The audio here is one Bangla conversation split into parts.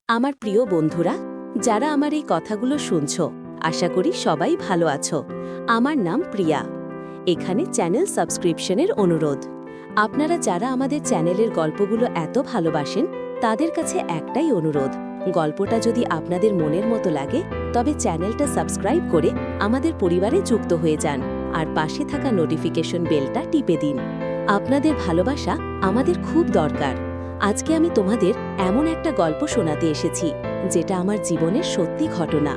আমার প্রিয় বন্ধুরা, যারা আমার এই কথাগুলো শুনছো, আশা করি সবাই ভালো আছো। আমার নাম প্রিয়া। এখানে চ্যানেল সাবস্ক্রিপশনের অনুরোধ। আপনারা যারা আমাদের চ্যানেলের গল্পগুলো এত ভালোবাসেন, তাদের কাছে একটাই অনুরোধ, গল্পটা যদি আপনাদের মনের মতো লাগে তবে চ্যানেলটা সাবস্ক্রাইব করে আমাদের পরিবারে যুক্ত হয়ে যান আর পাশে থাকা নোটিফিকেশন বেলটা টিপে দিন। আপনাদের ভালোবাসা আমাদের খুব দরকার। আজকে আমি তোমাদের এমন একটা গল্প শোনাতে এসেছি যেটা আমার জীবনের সত্যি ঘটনা।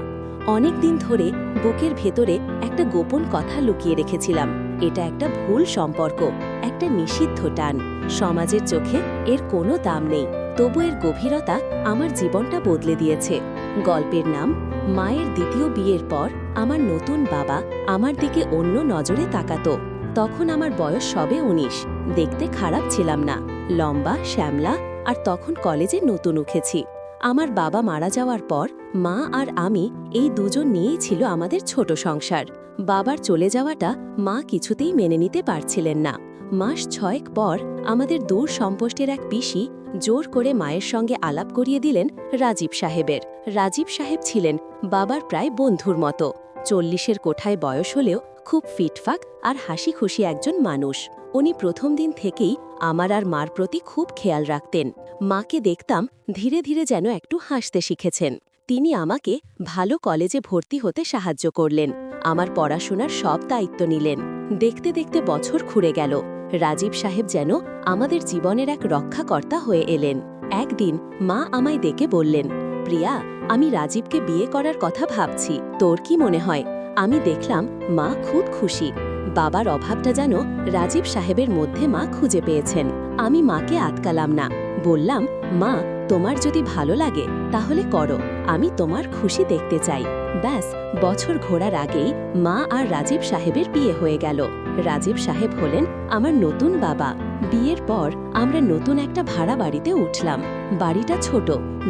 অনেক দিন ধরে বুকের ভেতরে একটা গোপন কথা লুকিয়ে রেখেছিলাম। এটা একটা ভুল সম্পর্ক, একটা নিষিদ্ধ টান। সমাজের চোখে এর কোনো দাম নেই, তবু এর গভীরতা আমার জীবনটা বদলে দিয়েছে। গল্পের নাম মায়ের দ্বিতীয় বিয়ের পর আমার নতুন বাবা আমার দিকে অন্য নজরে তাকাতো। তখন আমার বয়স সবে ১৯। দেখতে খারাপ ছিলাম না, লম্বা, শ্যামলা, আর তখন কলেজে নতুন উঠেছি। আমার বাবা মারা যাওয়ার পর মা আর আমি এই দুজন নিয়েই ছিল আমাদের ছোট সংসার। বাবার চলে যাওয়াটা মা কিছুতেই মেনে নিতে পারছিলেন না। মাস ৬ পর আমাদের দূর সম্পর্কের এক পিসি জোর করে মায়ের সঙ্গে আলাপ করিয়ে দিলেন রাজীব সাহেবের। রাজীব সাহেব ছিলেন বাবার প্রায় বন্ধুর মতো। ৪০-এর কোঠায় বয়স হলেও খুব ফিটফাক আর হাসি খুশি একজন মানুষ। উনি প্রথম দিন থেকেই আমার আর মার প্রতি খুব খেয়াল রাখতেন। মাকে দেখতাম ধীরে ধীরে যেন একটু হাসতে শিখেছেন। তিনি আমাকে ভালো কলেজে ভর্তি হতে সাহায্য করলেন, আমার পড়াশোনার সব দায়িত্ব নিলেন। দেখতে দেখতে বছর ঘুরে গেল। রাজীব সাহেব যেন আমাদের জীবনের এক রক্ষাকর্তা হয়ে এলেন। একদিন মা আমায় ডেকে বললেন, প্রিয়া, আমি রাজীবকে বিয়ে করার কথা ভাবছি, তোর কি মনে হয়? আমি দেখলাম মা খুব খুশি। বাবার অভাবটা যেন রাজীব সাহেবের মধ্যে মা খুঁজে পেয়েছেন। আমি মাকে আটকালাম না, বললাম, মা, তোমার যদি ভালো লাগে তাহলে করো, আমি তোমার খুশি দেখতে চাই। ব্যাস, বছর ঘোরার আগেই মা আর রাজীব সাহেবের বিয়ে হয়ে গেল। রাজীব সাহেব হলেন আমার নতুন বাবা। বিয়ের পর আমরা নতুন একটা ভাড়া বাড়িতে উঠলাম। বাড়িটা ছোট,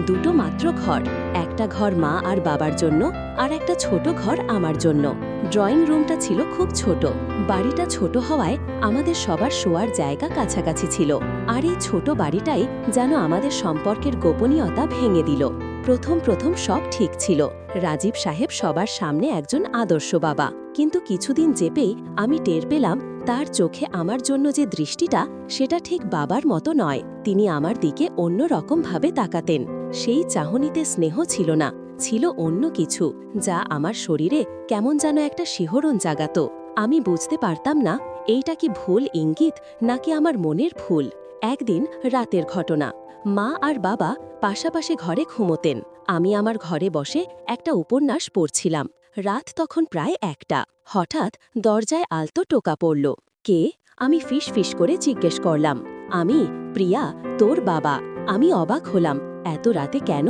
দুটো মাত্র ঘর। একটা ঘর মা আর বাবার জন্য, আর একটা ছোট ঘর আমার জন্য। ড্রয়িং রুমটা ছিল খুব ছোট। বাড়িটা ছোট হওয়ায় আমাদের সবার শোয়ার জায়গা কাছাকাছি ছিল। আর এই ছোট বাড়িটাই যেন আমাদের সম্পর্কের গোপনীয়তা ভেঙে দিল। প্রথম প্রথম সব ঠিক ছিল। রাজীব সাহেব সবার সামনে একজন আদর্শ বাবা, কিন্তু কিছুদিন যেতেই আমি টের পেলাম তার চোখে আমার জন্য যে দৃষ্টিটা, সেটা ঠিক বাবার মতো নয়। তিনি আমার দিকে অন্য রকমভাবে তাকাতেন। সেই চাহনিতে স্নেহ ছিল না, ছিল অন্য কিছু, যা আমার শরীরে কেমন যেন একটা শিহরণ জাগাত। আমি বুঝতে পারতাম না এইটা কি ভুল ইঙ্গিত নাকি আমার মনের ভুল। একদিন রাতের ঘটনা। মা আর বাবা পাশাপাশি ঘরে ঘুমোতেন। আমি আমার ঘরে বসে একটা উপন্যাস পড়ছিলাম। রাত তখন প্রায় ১টা। হঠাৎ দরজায় আলতো টোকা পড়ল। কে? আমি ফিস ফিস করে জিজ্ঞেস করলাম। আমি, প্রিয়া, তোর বাবা। আমি অবাক হলাম, এত রাতে কেন?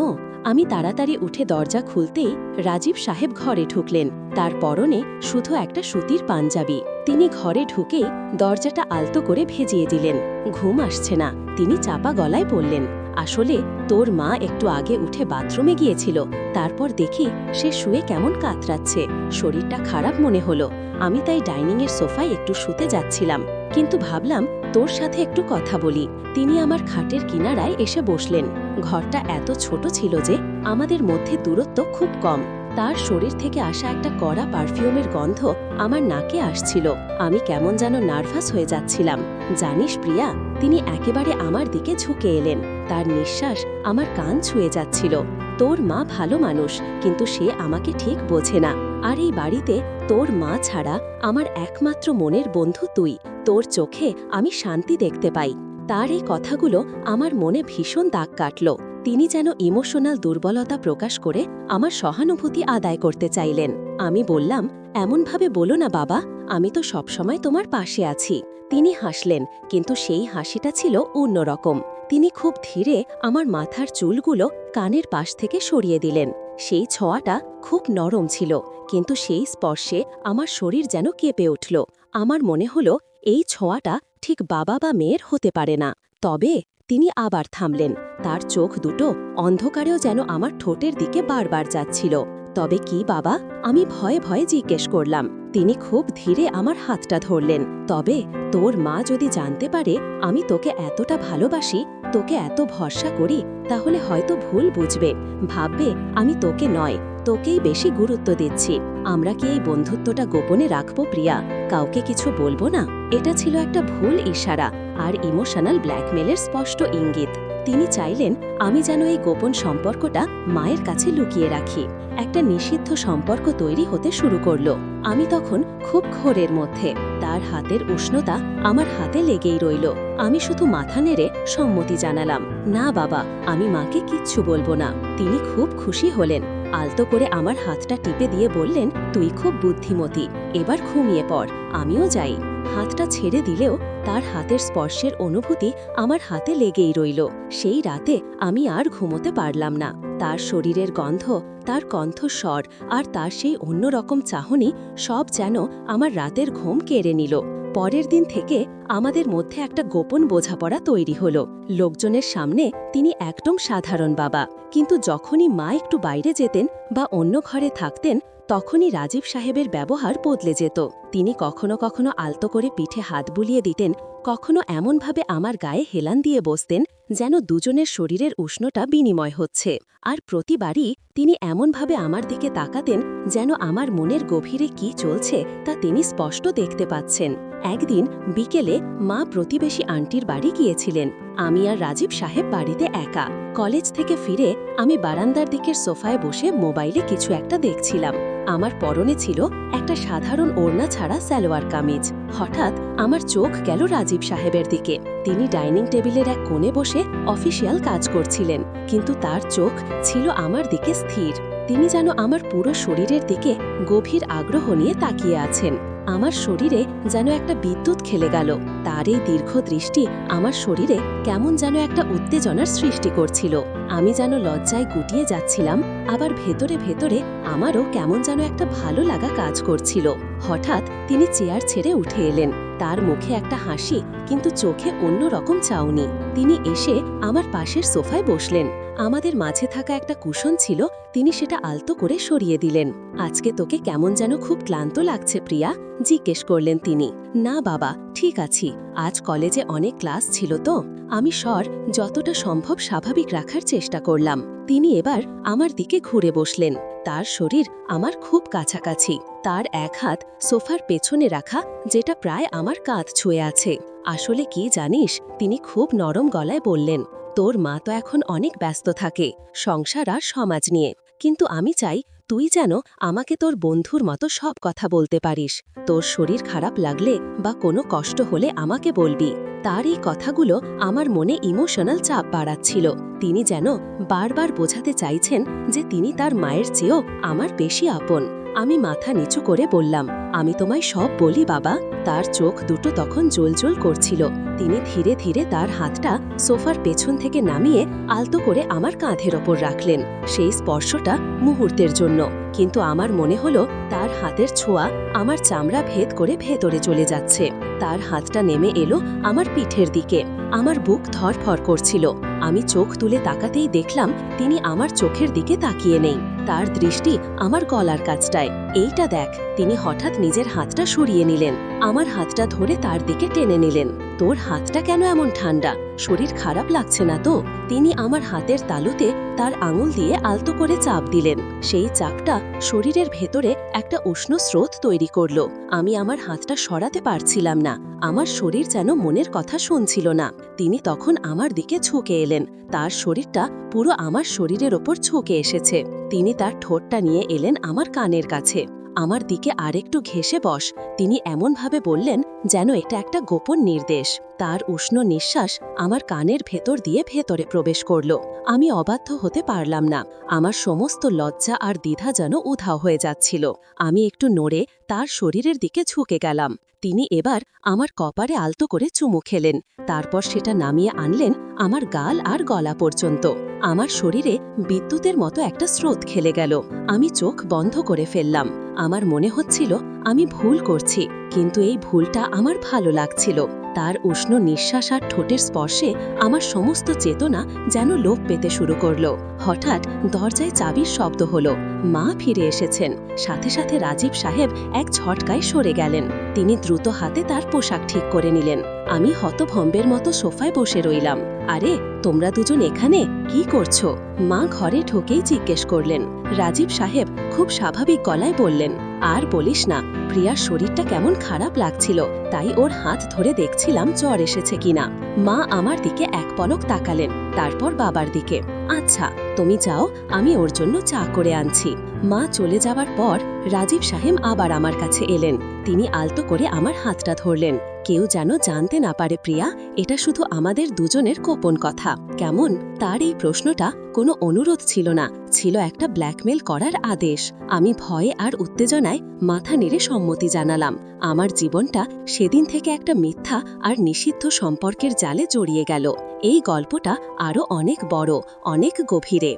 আমি তাড়াতাড়ি উঠে দরজা খুলতেই রাজীব সাহেব ঘরে ঢুকলেন। তার পরনে শুধু একটা সুতির পাঞ্জাবি। তিনি ঘরে ঢুকেই দরজাটা আলতো করে ভেজিয়ে দিলেন। ঘুম আসছে না, তিনি চাপা গলায় বললেন, আসলে তোর মা একটু আগে উঠে বাথরুমে গিয়েছিল, তারপর দেখি সে শুয়ে কেমন কাতরাচ্ছে, শরীরটা খারাপ মনে হলো। আমি তাই ডাইনিংয়ের সোফায় একটু শুতে যাচ্ছিলাম, কিন্তু ভাবলাম তোর সাথে একটু কথা বলি। তিনি আমার খাটের কিনারায় এসে বসলেন। ঘরটা এত ছোট ছিল যে আমাদের মধ্যে দূরত্ব খুব কম। তার শরীর থেকে আসা একটা কড়া পারফিউমের গন্ধ আমার নাকে আসছিল। আমি কেমন যেন নার্ভাস হয়ে যাচ্ছিলাম। জানিস প্রিয়া, তিনি একেবারে আমার দিকে ঝুঁকে এলেন। তার নিঃশ্বাস আমার কান ছুঁয়ে যাচ্ছিল। তোর মা ভালো মানুষ, কিন্তু সে আমাকে ঠিক বোঝে না। আর এই বাড়িতে তোর মা ছাড়া আমার একমাত্র মনের বন্ধু তুই। তোর চোখে আমি শান্তি দেখতে পাই। তার এই কথাগুলো আমার মনে ভীষণ দাগ কাটল। তিনি যেন ইমোশনাল দুর্বলতা প্রকাশ করে আমার সহানুভূতি আদায় করতে চাইলেন। আমি বললাম, এমনভাবে বলো না বাবা, আমি তো সবসময় তোমার পাশে আছি। তিনি হাসলেন, কিন্তু সেই হাসিটা ছিল অন্যরকম। তিনি খুব ধীরে আমার মাথার চুলগুলো কানের পাশ থেকে সরিয়ে দিলেন। সেই ছোঁয়াটা খুব নরম ছিল, কিন্তু সেই স্পর্শে আমার শরীর যেন কেঁপে উঠল। আমার মনে হলো এই ছোঁয়াটা ঠিক বাবা বা মেয়ের হতে পারে না। তবে তিনি আবার থামলেন। তার চোখ দুটো অন্ধকারেও যেন আমার ঠোঁটের দিকে বারবার যাচ্ছিল। তবে কি বাবা? আমি ভয়ে ভয়ে জিজ্ঞেস করলাম। তিনি খুব ধীরে আমার হাতটা ধরলেন। তবে তোর মা যদি জানতে পারে আমি তোকে এতটা ভালোবাসি, তোকে এত ভরসা করি, তাহলে হয়তো ভুল বুঝবে, ভাববে আমি তোকে নয়, তোকেই বেশি গুরুত্ব দিচ্ছি। আমরা কি এই বন্ধুত্বটা গোপনে রাখবো প্রিয়া? কাউকে কিছু বলবো না? এটা ছিল একটা ভুল ইশারা আর ইমোশনাল ব্ল্যাকমেলের স্পষ্ট ইঙ্গিত। তিনি চাইলেন আমি যেন এই গোপন সম্পর্কটা মায়ের কাছে লুকিয়ে রাখি। একটা নিষিদ্ধ সম্পর্ক তৈরি হতে শুরু করলো। আমি তখন খুব ঘোরের মধ্যে। তার হাতের উষ্ণতা আমার হাতে লেগেই রইল। আমি শুধু মাথা নেড়ে সম্মতি জানালাম, না বাবা, আমি মাকে কিচ্ছু বলবো না। তিনি খুব খুশি হলেন। আলতো করে আমার হাতটা টিপে দিয়ে বললেন, তুই খুব বুদ্ধিমতী, এবার ঘুমিয়ে পড়, আমিও যাই। হাতটা ছেড়ে দিলেও তার হাতের স্পর্শের অনুভূতি আমার হাতে লেগেই রইল। সেই রাতে আমি আর ঘুমোতে পারলাম না। তার শরীরের গন্ধ, তার কণ্ঠস্বর আর তার সেই অন্যরকম চাহনি সব যেন আমার রাতের ঘুম কেড়ে নিল। পরের দিন থেকে আমাদের মধ্যে একটা গোপন বোঝাপড়া তৈরি হলো। লোকজনের সামনে তিনি একদম সাধারণ বাবা, কিন্তু যখনই মা একটু বাইরে যেতেন বা অন্য ঘরে থাকতেন, তখনই রাজীব সাহেবের ব্যবহার বদলে যেত। তিনি কখনো কখনো আলতো করে পিঠে হাত বুলিয়ে দিতেন, কখনো এমনভাবে আমার গায়ে হেলান দিয়ে বসতেন যেন দুজনের শরীরের উষ্ণতা বিনিময় হচ্ছে। আর প্রতিবারই তিনি এমনভাবে আমার দিকে তাকাতেন যেন আমার মনের গভীরে কি চলছে তা তিনি স্পষ্ট দেখতে পাচ্ছেন। একদিন বিকেলে মা প্রতিবেশী আন্টির বাড়ি গিয়েছিলেন। আমি আর রাজীব সাহেব বাড়িতে একা। কলেজ থেকে ফিরে আমি বারান্দার দিকের সোফায় বসে মোবাইলে কিছু একটা দেখছিলাম। আমার পরনে ছিল একটা সাধারণ ওড়না ছাড়া সালোয়ার কামিজ। হঠাৎ আমার চোখ গেল রাজীব সাহেবের দিকে। তিনি ডাইনিং টেবিলের এক কোণে বসে অফিসিয়াল কাজ করছিলেন, কিন্তু তার চোখ ছিল আমার দিকে স্থির। তিনি যেন আমার পুরো শরীরের দিকে গভীর আগ্রহ নিয়ে তাকিয়ে আছেন। আমার শরীরে যেন একটা বিদ্যুৎ খেলে গেল। তার এই দীর্ঘ দৃষ্টি আমার শরীরে কেমন যেন একটা উত্তেজনার সৃষ্টি করছিল। আমি যেন লজ্জায় গুটিয়ে যাচ্ছিলাম, আবার ভেতরে ভেতরে আমারও কেমন যেন একটা ভালো লাগা কাজ করছিল। হঠাৎ তিনি চেয়ার ছেড়ে উঠে এলেন। তার মুখে একটা হাসি, কিন্তু চোখে অন্যরকম চাউনি। তিনি এসে আমার পাশের সোফায় বসলেন। আমাদের মাঝে থাকা একটা কুশন ছিল, তিনি সেটা আলতো করে সরিয়ে দিলেন। আজকে তোকে কেমন যেন খুব ক্লান্ত লাগছে প্রিয়া, জিজ্ঞেস করলেন তিনি। না বাবা, ঠিক আছি, আজ কলেজে অনেক ক্লাস ছিল তো। আমি স্বর যতটা সম্ভব স্বাভাবিক রাখার চেষ্টা করলাম। তিনি এবার আমার দিকে ঘুরে বসলেন। তার শরীর আমার খুব কাছাকাছি। তার এক হাত সোফার পেছনে রাখা, যেটা প্রায় আমার কাঁধ ছুঁয়ে আছে। আসলে কি জানিস, তিনি খুব নরম গলায় বললেন, তোর মা তো এখন অনেক ব্যস্ত থাকে সংসার আর সমাজ নিয়ে, কিন্তু আমি চাই তুই যেন আমাকে তোর বন্ধুর মতো সব কথা বলতে পারিস। তোর শরীর খারাপ লাগলে বা কোনো কষ্ট হলে আমাকে বলবি। তার এই কথাগুলো আমার মনে ইমোশনাল চাপ বাড়াচ্ছিল। তিনি যেন বারবার বোঝাতে চাইছেন যে তিনি তার মায়ের চেয়েও আমার বেশি আপন। আমি মাথা নিচু করে বললাম, আমি তোমায় সব বলি বাবা। তার চোখ দুটো তখন জ্বলজ্বল করছিল। তিনি ধীরে ধীরে তার হাতটা সোফার পেছন থেকে নামিয়ে আলতো করে আমার কাঁধের ওপর রাখলেন। সেই স্পর্শটা মুহূর্তের জন্য, কিন্তু আমার মনে হলো তার হাতের ছোঁয়া আমার চামড়া ভেদ করে ভেতরে চলে যাচ্ছে। তার হাতটা নেমে এলো আমার পিঠের দিকে। আমার বুক ধড়ফড় করছিল। আমি চোখ তুলে তাকাতেই দেখলাম তিনি আমার চোখের দিকে তাকিয়ে নেই। তার দৃষ্টি আমার গলার কাছটায়। এইটা দেখ। তিনি হঠাৎ নিজের হাতটা সরিয়ে নিলেন, আমার হাতটা ধরে তার দিকে টেনে নিলেন। তোর হাতটা কেন এমন ঠান্ডা? শরীর খারাপ লাগছে না তো? তিনি আমার হাতের তালুতে তার আঙুল দিয়ে আলতো করে চাপ দিলেন। সেই চাপটা শরীরের ভেতরে একটা উষ্ণ স্রোত তৈরি করল। আমি আমার হাতটা সরাতে পারছিলাম না। আমার শরীর যেন মনের কথা শুনছিল না। তিনি তখন আমার দিকে ঝুঁকে এলেন। তার শরীরটা পুরো আমার শরীরের ওপর ঝুঁকে এসেছে। তিনি তার ঠোঁটটা নিয়ে এলেন আমার কানের কাছে। আমার দিকে আরেকটু ঘেঁষে বস, তিনি এমনভাবে বললেন যেন এটা একটা গোপন নির্দেশ। তার উষ্ণ নিঃশ্বাস আমার কানের ভেতর দিয়ে ভেতরে প্রবেশ করল। আমি অবাধ্য হতে পারলাম না। আমার সমস্ত লজ্জা আর দ্বিধা যেন উধাও হয়ে যাচ্ছিল। আমি একটু নড়ে তার শরীরের দিকে ঝুঁকে গেলাম। তিনি এবার আমার কপালে আলতো করে চুমু খেলেন। তারপর সেটা নামিয়ে আনলেন আমার গাল আর গলা পর্যন্ত। আমার শরীরে বিদ্যুতের মতো একটা স্রোত খেলে গেল। আমি চোখ বন্ধ করে ফেললাম। আমার মনে হচ্ছিল আমি ভুল করছি, কিন্তু এই ভুলটা আমার ভালো লাগছিল। তার উষ্ণ নিঃশ্বাস আর ঠোঁটের স্পর্শে আমার সমস্ত চেতনা যেন লোপ পেতে শুরু করলো। হঠাৎ দরজায় চাবির শব্দ হলো। মা ফিরে এসেছেন। সাথে সাথে রাজীব সাহেব এক ঝটকায় সরে গেলেন। তিনি দ্রুত হাতে তার পোশাক ঠিক করে নিলেন। আমি হতভম্বের মতো সোফায় বসে রইলাম। আরে, তোমরা দুজন এখানে কি করছো? মা ঘরে ঢুকেই জিজ্ঞেস করলেন। রাজীব সাহেব খুব স্বাভাবিক গলায় বললেন, আর বলিস না, প্রিয়ার শরীরটা কেমন খারাপ লাগছিল, তাই ওর হাত ধরে দেখছিলাম জ্বর এসেছে কিনা। মা আমার দিকে এক পলক তাকালেন, তারপর বাবার দিকে। আচ্ছা, তুমি যাও, আমি ওর জন্য চা করে আনছি। মা চলে যাওয়ার পর রাজীব সাহেব আবার আমার কাছে এলেন। তিনি আলতো করে আমার হাতটা ধরলেন। কেউ যেন জানতে না পারে প্রিয়া, এটা শুধু আমাদের দুজনের গোপন কথা, কেমন? তার এই প্রশ্নটা কোনো অনুরোধ ছিল না, ছিল একটা ব্ল্যাকমেল করার আদেশ। আমি ভয়ে আর উত্তেজনায় মাথা নেড়ে সম্মতি জানালাম। আমার জীবনটা সেদিন থেকে একটা মিথ্যা আর নিষিদ্ধ সম্পর্কের জালে জড়িয়ে গেল। এই গল্পটা আরও অনেক বড়, অনেক গভীরে।